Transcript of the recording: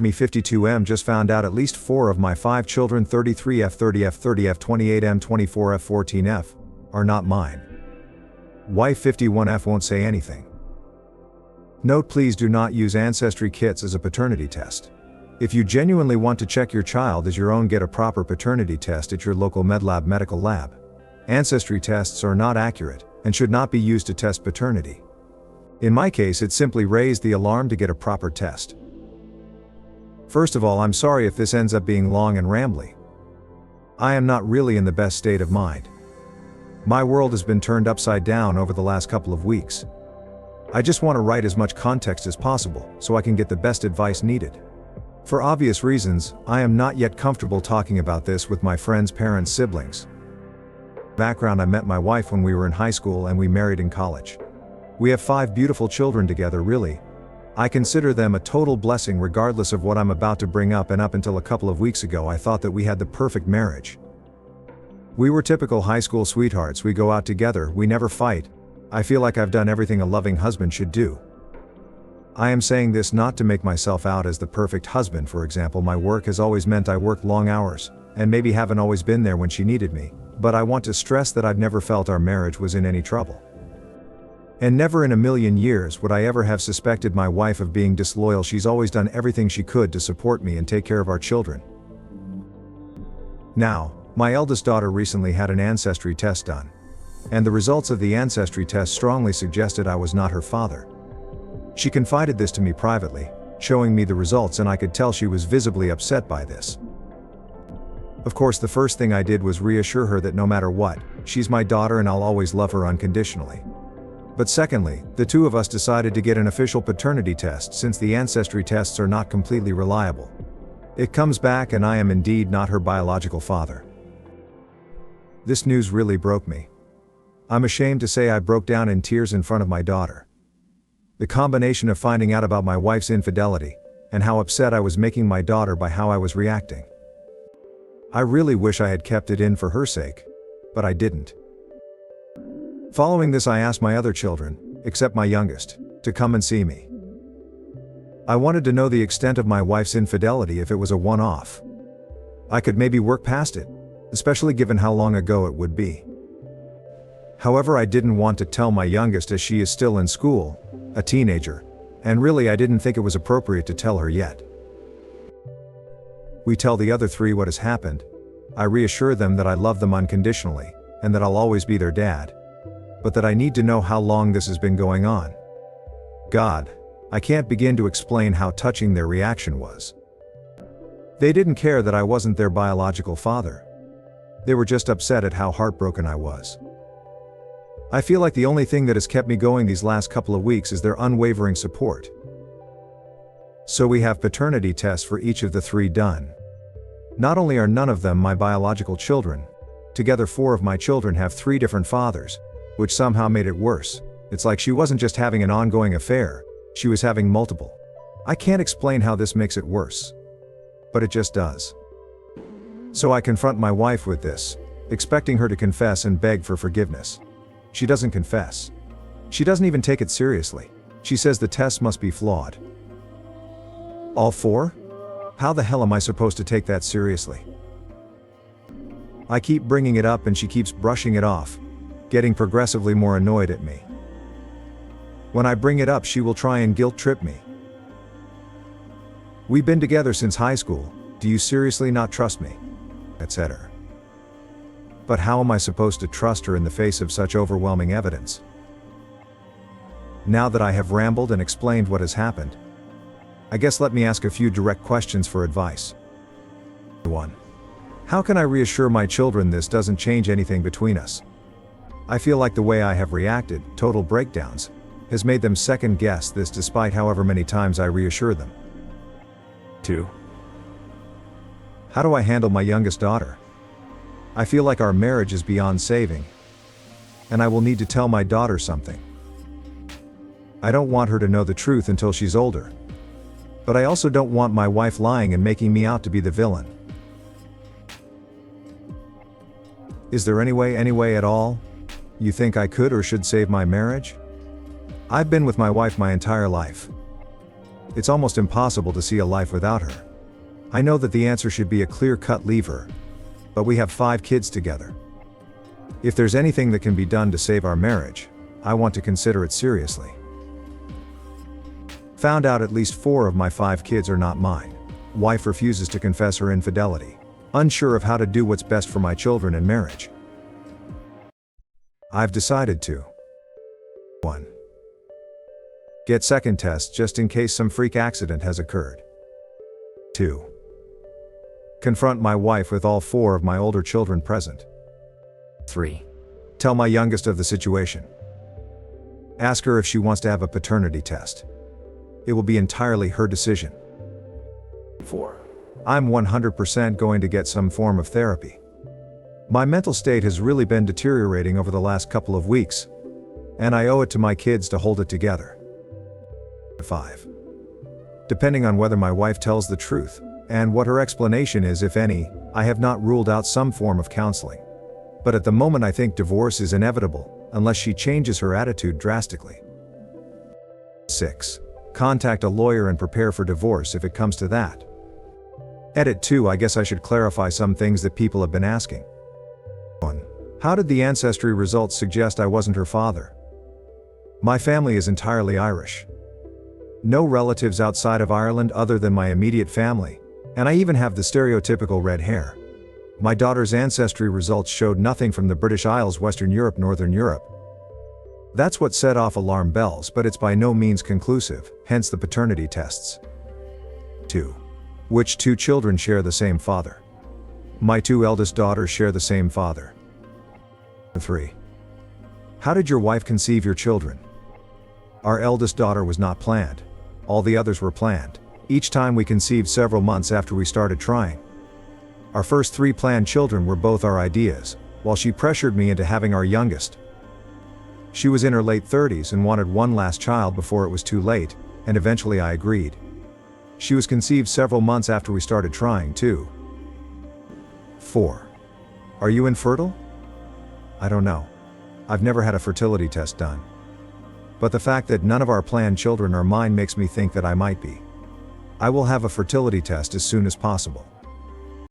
Me 52M just found out at least 4 of my 5 children 33F 30F 30F 28M 24F 14F are not mine. Wife 51F won't say anything. Note: please do not use ancestry kits as a paternity test. If you genuinely want to check your child as your own, get a proper paternity test at your local medlab medical lab. Ancestry tests are not accurate and should not be used to test paternity. In my case, it simply raised the alarm to get a proper test. First of all, I'm sorry if this ends up being long and rambly. I am not really in the best state of mind. My world has been turned upside down over the last couple of weeks. I just want to write as much context as possible so I can get the best advice needed. For obvious reasons, I am not yet comfortable talking about this with my friends, parents, siblings. Background: I met my wife when we were in high school and we married in college. We have 5 beautiful children together. Really, I consider them a total blessing regardless of what I'm about to bring up, and up until a couple of weeks ago I thought that we had the perfect marriage. We were typical high school sweethearts. We go out together, we never fight. I feel like I've done everything a loving husband should do. I am saying this not to make myself out as the perfect husband. For example, my work has always meant I worked long hours, and maybe haven't always been there when she needed me, but I want to stress that I've never felt our marriage was in any trouble. And never in a million years would I ever have suspected my wife of being disloyal. She's always done everything she could to support me and take care of our children. Now, my eldest daughter recently had an ancestry test done, and the results of the ancestry test strongly suggested I was not her father. She confided this to me privately, showing me the results, and I could tell she was visibly upset by this. Of course, the first thing I did was reassure her that no matter what, she's my daughter and I'll always love her unconditionally. But secondly, the two of us decided to get an official paternity test, since the ancestry tests are not completely reliable. It comes back and I am indeed not her biological father. This news really broke me. I'm ashamed to say I broke down in tears in front of my daughter. The combination of finding out about my wife's infidelity, and how upset I was making my daughter by how I was reacting. I really wish I had kept it in for her sake, but I didn't. Following this, I asked my other children, except my youngest, to come and see me. I wanted to know the extent of my wife's infidelity. If it was a one-off, I could maybe work past it, especially given how long ago it would be. However, I didn't want to tell my youngest, as she is still in school, a teenager, and really I didn't think it was appropriate to tell her yet. We tell the other 3 what has happened. I reassure them that I love them unconditionally, and that I'll always be their dad, but that I need to know how long this has been going on. God, I can't begin to explain how touching their reaction was. They didn't care that I wasn't their biological father. They were just upset at how heartbroken I was. I feel like the only thing that has kept me going these last couple of weeks is their unwavering support. So we have paternity tests for each of the 3 done. Not only are none of them my biological children, together 4 of my children have 3 different fathers, which somehow made it worse. It's like she wasn't just having an ongoing affair, she was having multiple. I can't explain how this makes it worse, but it just does. So I confront my wife with this, expecting her to confess and beg for forgiveness. She doesn't confess. She doesn't even take it seriously. She says the tests must be flawed. All 4? How the hell am I supposed to take that seriously? I keep bringing it up and she keeps brushing it off, getting progressively more annoyed at me. When I bring it up, she will try and guilt trip me. We've been together since high school. Do you seriously not trust me? Etc. But how am I supposed to trust her in the face of such overwhelming evidence? Now that I have rambled and explained what has happened, I guess let me ask a few direct questions for advice. 1. How can I reassure my children this doesn't change anything between us? I feel like the way I have reacted, total breakdowns, has made them second guess this despite however many times I reassure them. 2. How do I handle my youngest daughter? I feel like our marriage is beyond saving, and I will need to tell my daughter something. I don't want her to know the truth until she's older, but I also don't want my wife lying and making me out to be the villain. Is there any way at all, you think I could or should save my marriage? I've been with my wife my entire life. It's almost impossible to see a life without her. I know that the answer should be a clear-cut leave her, but we have 5 kids together. If there's anything that can be done to save our marriage, I want to consider it seriously. Found out at least 4 of my 5 kids are not mine. Wife refuses to confess her infidelity. Unsure of how to do what's best for my children and marriage. I've decided to 1. Get second tests just in case some freak accident has occurred. 2. Confront my wife with all 4 of my older children present. 3. Tell my youngest of the situation. Ask her if she wants to have a paternity test. It will be entirely her decision. 4. I'm 100% going to get some form of therapy. My mental state has really been deteriorating over the last couple of weeks, and I owe it to my kids to hold it together. 5. Depending on whether my wife tells the truth, and what her explanation is if any, I have not ruled out some form of counseling. But at the moment I think divorce is inevitable, unless she changes her attitude drastically. 6. Contact a lawyer and prepare for divorce if it comes to that. Edit 2. I guess I should clarify some things that people have been asking. 1. How did the ancestry results suggest I wasn't her father? My family is entirely Irish. No relatives outside of Ireland other than my immediate family, and I even have the stereotypical red hair. My daughter's ancestry results showed nothing from the British Isles, Western Europe, Northern Europe. That's what set off alarm bells, but it's by no means conclusive, hence the paternity tests. 2. Which 2 children share the same father? My 2 eldest daughters share the same father. 3. How did your wife conceive your children? Our eldest daughter was not planned. All the others were planned. Each time we conceived several months after we started trying. Our first 3 planned children were both our ideas, while she pressured me into having our youngest. She was in her late 30s and wanted one last child before it was too late, and eventually I agreed. She was conceived several months after we started trying too. 4. Are you infertile? I don't know. I've never had a fertility test done. But the fact that none of our planned children are mine makes me think that I might be. I will have a fertility test as soon as possible.